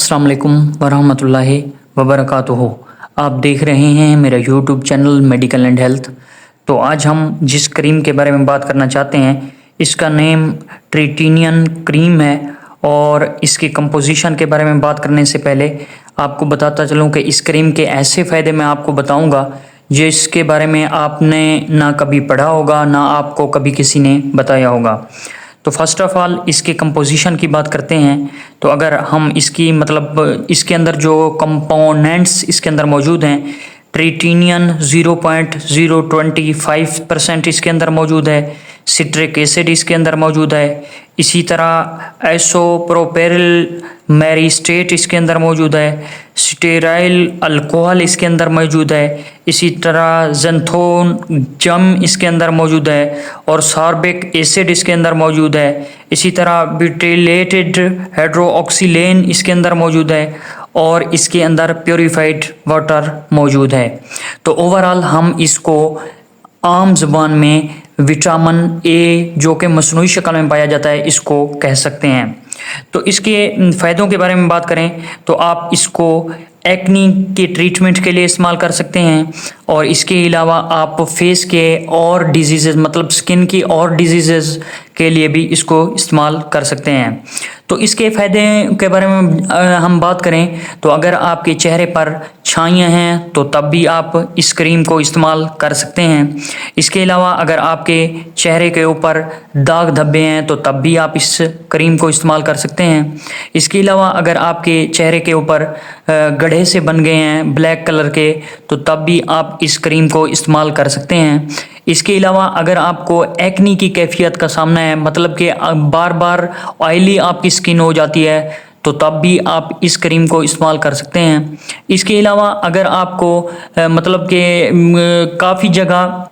अस्सलाम वालेकुम वरहमतुल्लाहि वबरकातुहू। आप देख रहे हैं मेरा YouTube channel medical and health. तो आज हम जिस क्रीम के बारे में बात करना चाहते हैं इसका नेम ट्रिटिनियन क्रीम है। और इसकी कंपोजिशन के बारे में बात करने से पहले आपको बताता चलूँ कि इस क्रीम के ऐसे फ़ायदे मैं आपको बताऊँगा जिसके बारे में आपने ना कभी पढ़ा होगा ना आपको कभी किसी ने बताया होगा। तो फर्स्ट ऑफ़ ऑल इसके कंपोजिशन की बात करते हैं। तो अगर हम इसकी मतलब इसके अंदर जो कंपोनेंट्स इसके अंदर मौजूद हैं, ट्रिटिनियन 0.025% इसके अंदर मौजूद है, सिट्रिक एसिड इसके अंदर मौजूद है, इसी तरह आइसोप्रोपेरिल मैरिस्टेट इसके अंदर मौजूद है, स्टेराइल अल्कोहल इसके अंदर मौजूद है, इसी तरह ज़ैंथोजम इसके अंदर मौजूद है और सॉर्बिक एसिड इसके अंदर मौजूद है, इसी तरह ब्यूटिलेटेड हाइड्रोक्सिलेन इसके अंदर मौजूद है और इसके अंदर प्योरीफाइड वाटर मौजूद है। तो ओवरऑल हम इसको आम ज़बान में विटामिन ए जो कि मसनूई शक्ल में पाया जाता है इसको कह सकते हैं। तो इसके फ़ायदों के बारे में बात करें तो आप इसको एक्नी के ट्रीटमेंट के लिए इस्तेमाल कर सकते हैं और इसके अलावा आप फेस के और डिजीज़ मतलब स्किन की और डिजीज़ के लिए भी इसको इस्तेमाल कर सकते हैं। तो इसके फ़ायदे के बारे में हम बात करें तो अगर आपके चेहरे पर छाइयाँ हैं तो तब भी आप इस क्रीम को इस्तेमाल कर सकते हैं। इसके अलावा अगर आपके चेहरे के ऊपर दाग धब्बे हैं तो तब भी आप इस क्रीम को इस्तेमाल कर सकते हैं। इसके अलावा अगर आपके चेहरे के ऊपर गड्ढे से बन गए हैं ब्लैक कलर के तो तब भी आप इस क्रीम को इस्तेमाल कर सकते हैं। इसके अलावा अगर आपको एक्नी की कैफियत का सामना है मतलब कि बार बार ऑयली आपकी स्किन हो जाती है तो तब भी आप इस क्रीम को इस्तेमाल कर सकते हैं। इसके अलावा अगर आपको मतलब कि काफ़ी जगह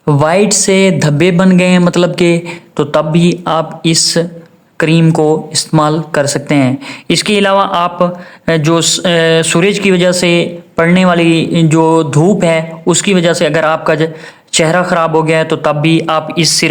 वाइट से धब्बे बन गए हैं मतलब कि तो तब भी आप इस क्रीम को इस्तेमाल कर सकते हैं। इसके अलावा आप जो सूरज की वजह से पड़ने वाली जो धूप है उसकी वजह से अगर आपका चेहरा ख़राब हो गया है तो तब भी आप इस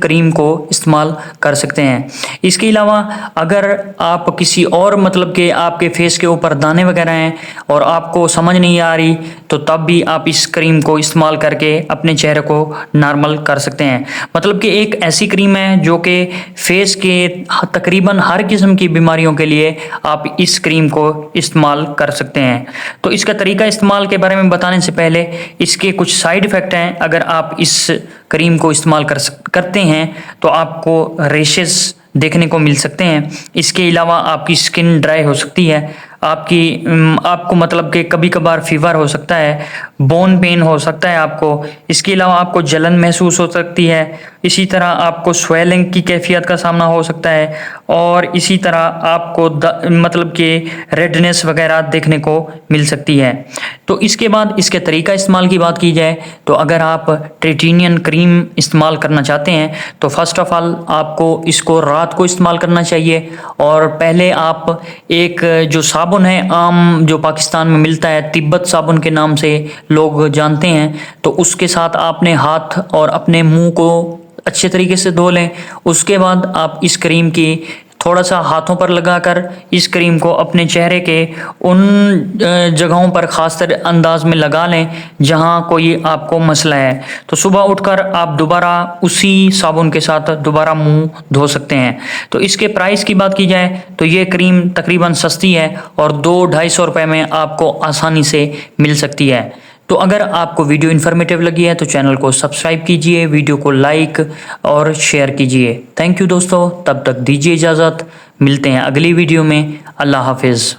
क्रीम को इस्तेमाल कर सकते हैं। इसके अलावा अगर आप किसी और मतलब कि आपके फेस के ऊपर दाने वगैरह हैं और आपको समझ नहीं आ रही तो तब भी आप इस क्रीम को इस्तेमाल करके अपने चेहरे को नॉर्मल कर सकते हैं। मतलब कि एक ऐसी क्रीम है जो कि फेस के तकरीबन हर किस्म की बीमारियों के लिए आप इस क्रीम को इस्तेमाल कर सकते हैं। तो इसका तरीका इस्तेमाल के बारे में बताने से पहले इसके कुछ साइड इफ़ेक्ट हैं। अगर आप इस क्रीम को इस्तेमाल करते हैं तो आपको रेशेस देखने को मिल सकते हैं। इसके अलावा आपकी स्किन ड्राई हो सकती है, आपको मतलब कि कभी कभार फीवर हो सकता है, बोन पेन हो सकता है आपको। इसके अलावा आपको जलन महसूस हो सकती है, इसी तरह आपको स्वेलिंग की कैफियत का सामना हो सकता है और इसी तरह आपको मतलब कि रेडनेस वगैरह देखने को मिल सकती है। तो इसके बाद इसके तरीका इस्तेमाल की बात की जाए तो अगर आप ट्रिटिनियन क्रीम इस्तेमाल करना चाहते हैं तो फर्स्ट ऑफ़ ऑल आपको इसको रात को इस्तेमाल करना चाहिए और पहले आप एक जो साबुन है आम जो पाकिस्तान में मिलता है तिब्बत साबुन के नाम से लोग जानते हैं तो उसके साथ आपने हाथ और अपने मुंह को अच्छे तरीके से धो लें। उसके बाद आप इस क्रीम की थोड़ा सा हाथों पर लगाकर इस क्रीम को अपने चेहरे के उन जगहों पर ख़ासतर अंदाज में लगा लें जहां कोई आपको मसला है। तो सुबह उठकर आप दोबारा उसी साबुन के साथ दोबारा मुंह धो सकते हैं। तो इसके प्राइस की बात की जाए तो ये क्रीम तकरीबन सस्ती है और 200-250 रुपये में आपको आसानी से मिल सकती है। तो अगर आपको वीडियो इन्फॉर्मेटिव लगी है तो चैनल को सब्सक्राइब कीजिए, वीडियो को लाइक और शेयर कीजिए। थैंक यू दोस्तों, तब तक दीजिए इजाज़त, मिलते हैं अगली वीडियो में। अल्लाह हाफिज़।